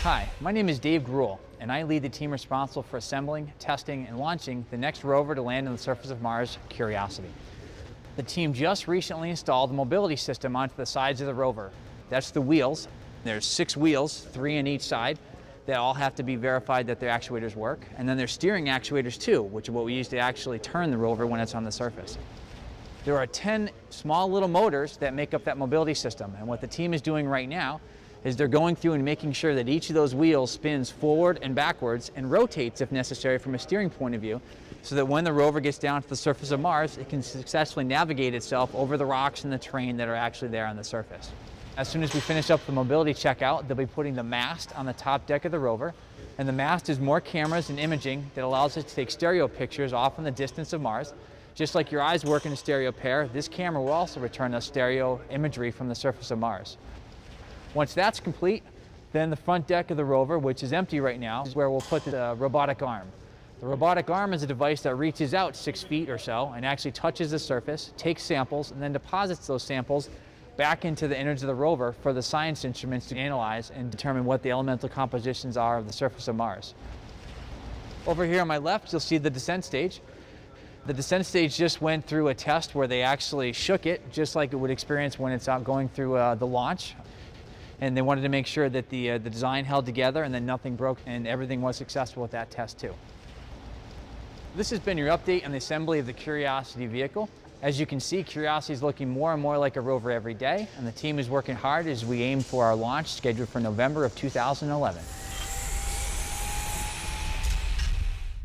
Hi, my name is Dave Gruhl, and I lead the team responsible for assembling, testing, and launching the next rover to land on the surface of Mars, Curiosity. The team just recently installed the mobility system onto the sides of the rover. That's the wheels. There's 6 wheels, 3 on each side, that all have to be verified that their actuators work. And then there's steering actuators too, which is what we use to actually turn the rover when it's on the surface. There are 10 small little motors that make up that mobility system, and what the team is doing right now is they're going through and making sure that each of those wheels spins forward and backwards and rotates if necessary from a steering point of view, so that when the rover gets down to the surface of Mars, it can successfully navigate itself over the rocks and the terrain that are actually there on the surface. As soon as we finish up the mobility checkout, they'll be putting the mast on the top deck of the rover, and the mast is more cameras and imaging that allows us to take stereo pictures off in the distance of Mars. Just like your eyes work in a stereo pair, this camera will also return us stereo imagery from the surface of Mars. Once that's complete, then the front deck of the rover, which is empty right now, is where we'll put the robotic arm. The robotic arm is a device that reaches out 6 feet or so and actually touches the surface, takes samples, and then deposits those samples back into the innards of the rover for the science instruments to analyze and determine what the elemental compositions are of the surface of Mars. Over here on my left, you'll see the descent stage. The descent stage just went through a test where they actually shook it, just like it would experience when it's out going through the launch. And they wanted to make sure that the design held together and that nothing broke, and everything was successful with that test too. This has been your update on the assembly of the Curiosity vehicle. As you can see, Curiosity is looking more and more like a rover every day, and the team is working hard as we aim for our launch scheduled for November of 2011.